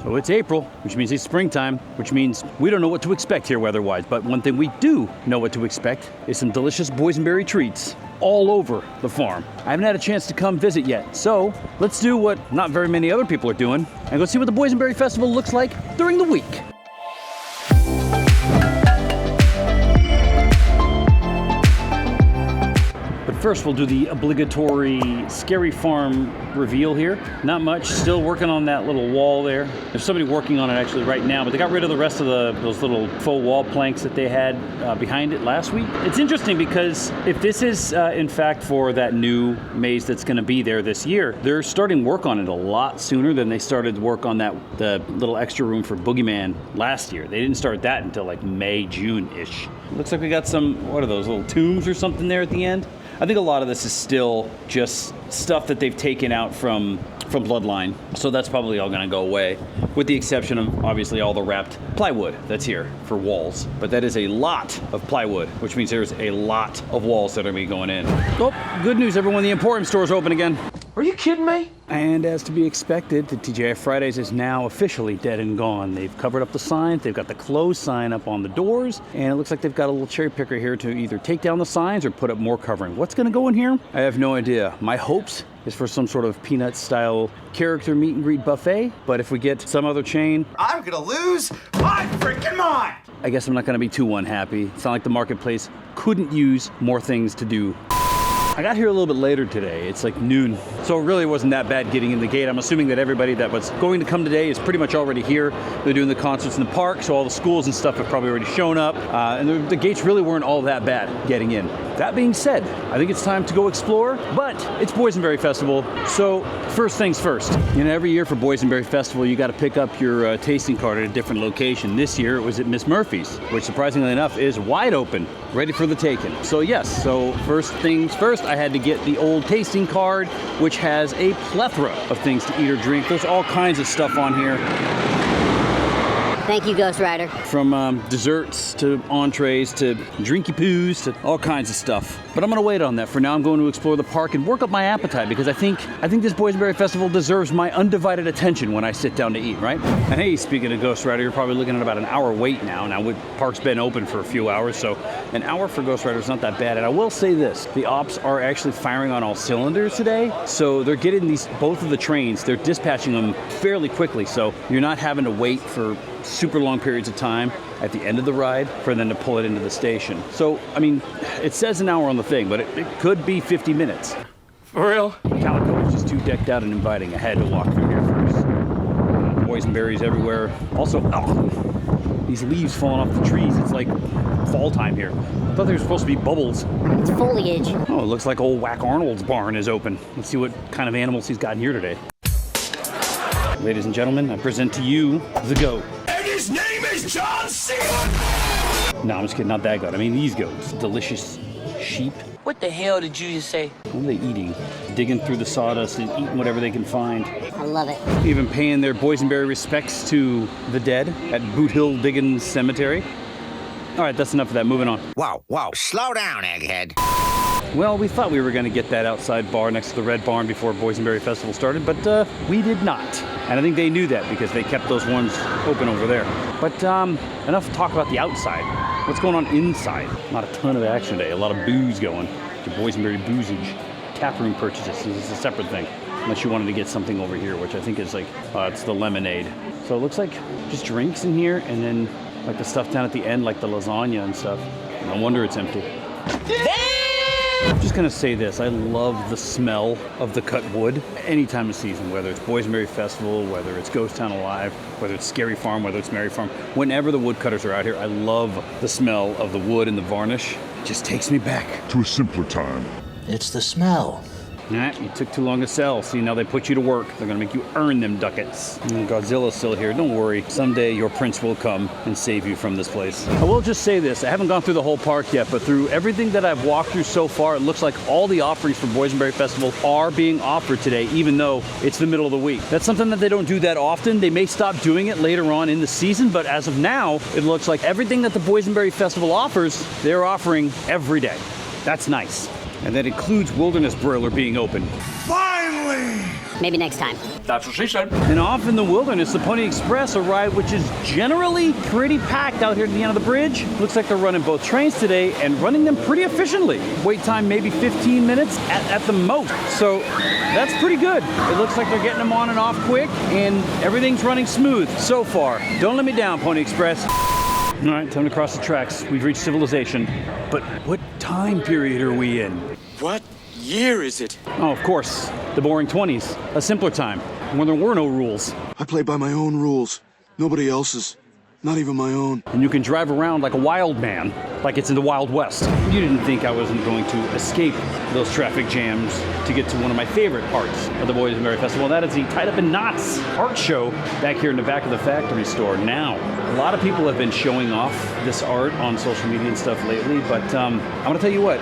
So it's April, which means it's springtime, which means we don't know what to expect here weather-wise. But one thing we do know what to expect is some delicious boysenberry treats all over the farm. I haven't had a chance to come visit yet, so let's do what not very many other people are doing and go see what the Boynseberry Festival looks like during the week. First, we'll do the obligatory Scary Farm reveal here. Not much, still working on that little wall there. There's somebody working on it actually right now, but they got rid of the rest of those little faux wall planks that they had behind it last week. It's interesting because if this is in fact for that new maze that's gonna be there this year, they're starting work on it a lot sooner than they started work on the little extra room for Boogeyman last year. They didn't start that until like May, June-ish. Looks like we got some, what are those, little tombs or something there at the end? I think a lot of this is still just stuff that they've taken out from Bloodline. So that's probably all gonna go away, with the exception of obviously all the wrapped plywood that's here for walls. But that is a lot of plywood, which means there's a lot of walls that are gonna be going in. Oh, good news everyone, the Emporium store's open again. Are you kidding me? And as to be expected, the TGI Fridays is now officially dead and gone. They've covered up the signs, they've got the closed sign up on the doors, and it looks like they've got a little cherry picker here to either take down the signs or put up more covering. What's gonna go in here? I have no idea. My hopes is for some sort of peanut style character meet and greet buffet, but if we get some other chain, I'm gonna lose my freaking mind! I guess I'm not gonna be too unhappy. It's not like the marketplace couldn't use more things to do. I got here a little bit later today. It's like noon, so it really wasn't that bad getting in the gate. I'm assuming that everybody that was going to come today is pretty much already here. They're doing the concerts in the park, so all the schools and stuff have probably already shown up, and the gates really weren't all that bad getting in. That being said, I think it's time to go explore, but it's Boynseberry Festival, so first things first. You know, every year for Boynseberry Festival, you gotta pick up your tasting card at a different location. This year, it was at Miss Murphy's, which surprisingly enough is wide open, ready for the taking. So yes, so first things first, I had to get the old tasting card, which has a plethora of things to eat or drink. There's all kinds of stuff on here. Thank you, Ghost Rider. From desserts to entrees to drinky poos to all kinds of stuff. But I'm gonna wait on that. For now, I'm going to explore the park and work up my appetite because I think this Boynseberry Festival deserves my undivided attention when I sit down to eat, right? And hey, speaking of Ghost Rider, you're probably looking at about an hour wait now. Now, the park's been open for a few hours, so an hour for Ghost Rider is not that bad. And I will say this, the ops are actually firing on all cylinders today. So they're getting both of the trains, they're dispatching them fairly quickly. So you're not having to wait for super long periods of time at the end of the ride for them to pull it into the station. So, I mean, it says an hour on the thing, but it could be 50 minutes. For real? Calico is just too decked out and inviting. I had to walk through here first. Boysenberries everywhere. Also, these leaves falling off the trees. It's like fall time here. I thought they were supposed to be bubbles. It's foliage. Oh, it looks like old Whack Arnold's barn is open. Let's see what kind of animals he's got in here today. Ladies and gentlemen, I present to you the goat. And his name is John Cena! No, I'm just kidding, not that goat. I mean these goats. Delicious sheep. What the hell did you just say? What are they eating? Digging through the sawdust and eating whatever they can find. I love it. Even paying their boysenberry respects to the dead at Boot Hill Diggins Cemetery. All right, that's enough of that. Moving on. Whoa, slow down, egghead. Well, we thought we were going to get that outside bar next to the Red Barn before Boysenberry Festival started, but we did not. And I think they knew that because they kept those ones open over there. But enough talk about the outside. What's going on inside? Not a ton of action today. A lot of booze going. Your Boysenberry boozage. Taproom purchases. This is a separate thing. Unless you wanted to get something over here, which I think is like, it's the lemonade. So it looks like just drinks in here and then like the stuff down at the end, like the lasagna and stuff. No wonder it's empty. I'm just gonna say this, I love the smell of the cut wood any time of season, whether it's Boysenberry Festival, whether it's Ghost Town Alive, whether it's Scary Farm, whether it's Merry Farm. Whenever the woodcutters are out here, I love the smell of the wood and the varnish. It just takes me back to a simpler time. It's the smell. Nah, you took too long to sell. See, now they put you to work. They're gonna make you earn them ducats. And Godzilla's still here. Don't worry. Someday your prince will come and save you from this place. I will just say this. I haven't gone through the whole park yet, but through everything that I've walked through so far, it looks like all the offerings for Boysenberry Festival are being offered today, even though it's the middle of the week. That's something that they don't do that often. They may stop doing it later on in the season, but as of now, it looks like everything that the Boysenberry Festival offers, they're offering every day. That's nice. And that includes Wilderness Broiler being open. Finally! Maybe next time. That's what she said. And off in the wilderness, the Pony Express, a ride which is generally pretty packed out here at the end of the bridge. Looks like they're running both trains today and running them pretty efficiently. Wait time maybe 15 minutes at the most. So that's pretty good. It looks like they're getting them on and off quick, and everything's running smooth so far. Don't let me down, Pony Express. All right, time to cross the tracks. We've reached civilization. But what time period are we in? What year is it? Oh, of course, the boring 20s. A simpler time, when there were no rules. I play by my own rules. Nobody else's. Not even my own. And you can drive around like a wild man, like it's in the Wild West. You didn't think I wasn't going to escape those traffic jams to get to one of my favorite parts of the Boynseberry Festival, and that is the Tied Up in Knots art show back here in the back of the factory store. Now, a lot of people have been showing off this art on social media and stuff lately, but I'm gonna tell you what,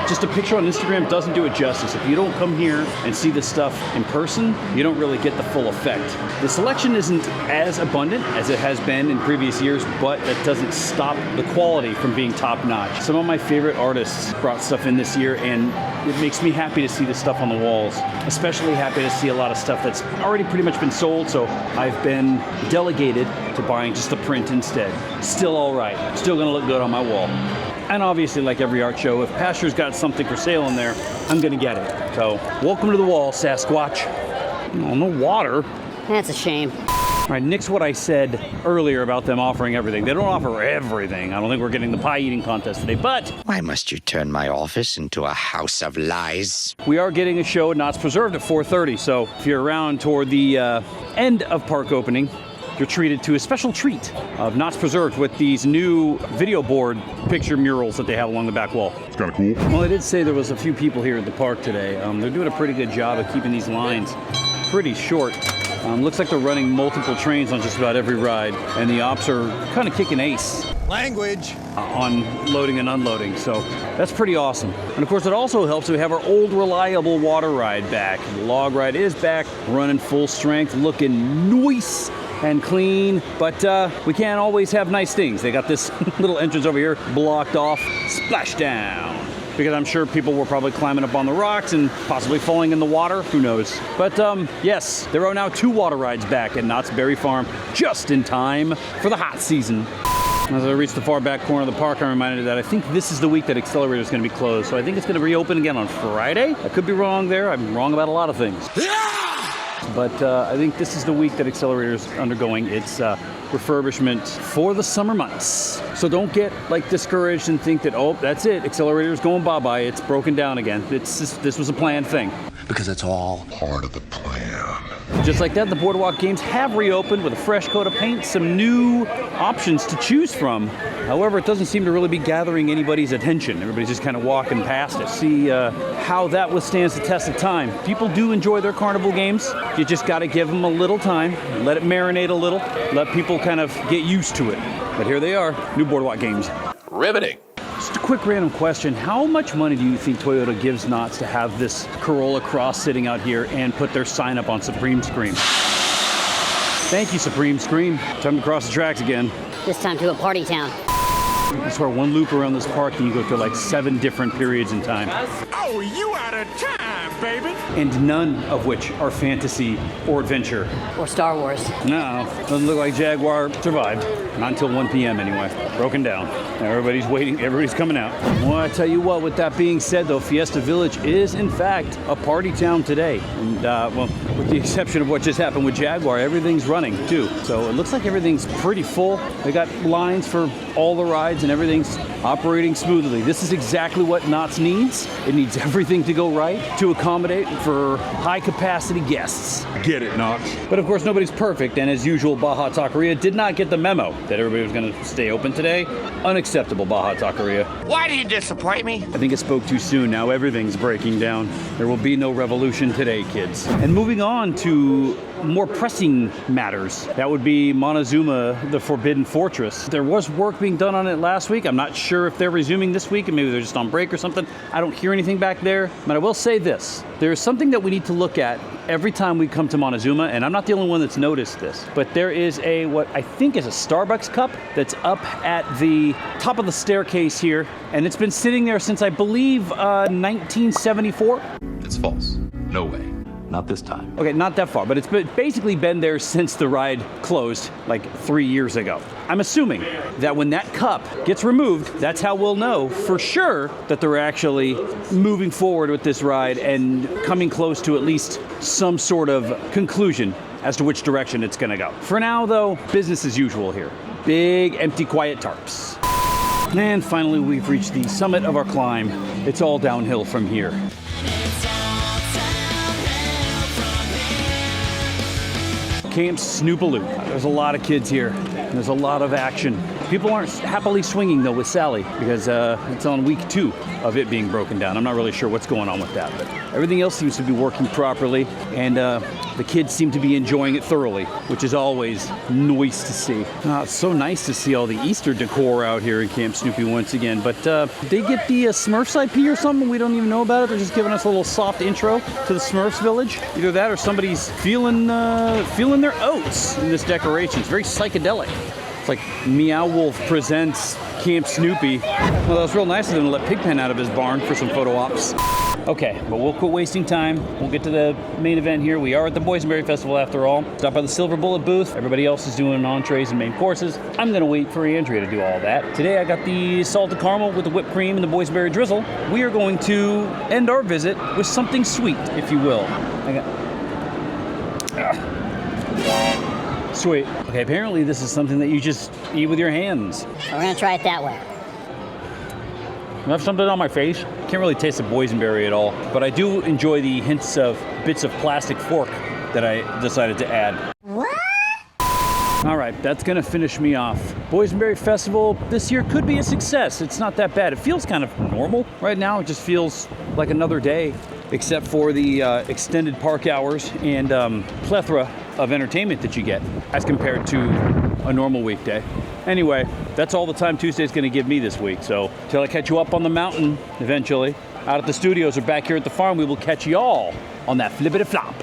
just a picture on Instagram doesn't do it justice. If you don't come here and see this stuff in person, you don't really get the full effect. The selection isn't as abundant as it has been in previous years, but that doesn't stop the quality from being top-notch. Some of my favorite artists brought stuff in this year, and it makes me happy to see the stuff on the walls. Especially happy to see a lot of stuff that's already pretty much been sold, so I've been delegated to buying just the print instead. Still all right. Still gonna look good on my wall. And obviously, like every art show, if Pasture's got something for sale in there, I'm gonna get it. So, welcome to the wall, Sasquatch. Oh, no water. That's a shame. All right, nix what I said earlier about them offering everything. They don't offer everything. I don't think we're getting the pie eating contest today, but Why must you turn my office into a house of lies? we are getting a show at Knott's Preserved at 4:30. So if you're around toward the end of park opening, you're treated to a special treat of Knott's Preserved with these new video board picture murals that they have along the back wall. It's kind of cool. Well, I did say there was a few people here at the park today. They're doing a pretty good job of keeping these lines pretty short. Looks like they're running multiple trains on just about every ride, and the ops are kind of kicking ace. Language. On loading and unloading, so that's pretty awesome. And of course, it also helps we have our old reliable water ride back. The log ride is back, running full strength, looking nice and clean, but we can't always have nice things. They got this little entrance over here blocked off. Splashdown. Because I'm sure people were probably climbing up on the rocks and possibly falling in the water. Who knows? But yes, there are now 2 water rides back at Knott's Berry Farm, just in time for the hot season. As I reach the far back corner of the park, I'm reminded that I think this is the week that Accelerator is going to be closed. So I think it's going to reopen again on Friday. I could be wrong there. I'm wrong about a lot of things. But I think this is the week that Accelerator is undergoing its refurbishment for the summer months. So don't get like discouraged and think that, oh, that's it, Accelerator's going bye-bye, it's broken down again. This was a planned thing. Because it's all part of the plan. Just like that, the Boardwalk Games have reopened with a fresh coat of paint, some new options to choose from. However, it doesn't seem to really be gathering anybody's attention. Everybody's just kind of walking past it. See how that withstands the test of time. People do enjoy their carnival games. You just got to give them a little time, let it marinate a little, let people kind of get used to it. But here they are, new Boardwalk Games. Riveting. Just a quick random question. How much money do you think Toyota gives Knott's to have this Corolla Cross sitting out here and put their sign up on Supreme Scream? Thank you, Supreme Scream. Time to cross the tracks again. This time to a party town. I swear, one loop around this park and you go through like 7 different periods in time. Oh, you out of time, baby. And none of which are fantasy or adventure. Or Star Wars. No, doesn't look like Jaguar survived. Not until 1 p.m. anyway. Broken down. Everybody's waiting, everybody's coming out. Well, I tell you what, with that being said though, Fiesta Village is in fact a party town today. And well, with the exception of what just happened with Jaguar, everything's running too. So it looks like everything's pretty full. They got lines for all the rides and everything's operating smoothly. This is exactly what Knott's needs. It needs everything to go right to accommodate for high capacity guests. Get it, Knott's. But of course, nobody's perfect, and as usual, Baja Taqueria did not get the memo that everybody was going to stay open today. Unacceptable, Baja Taqueria. Why do you disappoint me? I think it spoke too soon. Now everything's breaking down. There will be no revolution today, kids. And moving on to more pressing matters. That would be Montezuma, the Forbidden Fortress. There was work being done on it last week. I'm not sure if they're resuming this week, and maybe they're just on break or something. I don't hear anything back there. But I will say this. There's something that we need to look at every time we come to Montezuma, and I'm not the only one that's noticed this, but there is what I think is a Starbucks cup that's up at the top of the staircase here, and it's been sitting there since, I believe, 1974. It's false. No way. Not this time. Okay, not that far, but it's basically been there since the ride closed like 3 years ago. I'm assuming that when that cup gets removed, that's how we'll know for sure that they're actually moving forward with this ride and coming close to at least some sort of conclusion as to which direction it's gonna go. For now though, business as usual here. Big, empty, quiet tarps. And finally we've reached the summit of our climb. It's all downhill from here. Camp Snoopaloo. There's a lot of kids here. There's a lot of action. People aren't happily swinging though with Sally because it's on week 2 of it being broken down. I'm not really sure what's going on with that, but everything else seems to be working properly, and the kids seem to be enjoying it thoroughly, which is always nice to see. It's so nice to see all the Easter decor out here in Camp Snoopy once again, but they get the Smurfs IP or something? We don't even know about it. They're just giving us a little soft intro to the Smurfs village. Either that or somebody's feeling their oats in this decoration. It's very psychedelic. It's like Meow Wolf presents Camp Snoopy. Well, that was real nice of them to let Pigpen out of his barn for some photo ops. Okay, but we'll quit wasting time. We'll get to the main event here. We are at the Boynseberry Festival after all. Stop by the Silver Bullet booth. Everybody else is doing entrees and main courses. I'm gonna wait for Andrea to do all that. Today I got the salted caramel with the whipped cream and the boysenberry drizzle. We are going to end our visit with something sweet, if you will. Sweet. Okay, apparently this is something that you just eat with your hands. We're gonna try it that way. I have something on my face. Can't really taste the boysenberry at all, but I do enjoy the hints of bits of plastic fork that I decided to add. What? All right, that's gonna finish me off. Boynseberry Festival this year could be a success. It's not that bad. It feels kind of normal right now. It just feels like another day, except for the extended park hours and plethora of entertainment that you get as compared to a normal weekday. Anyway, that's all the time Tuesday's gonna give me this week. So till I catch you up on the mountain eventually, out at the studios or back here at the farm, we will catch y'all on that flippity flop.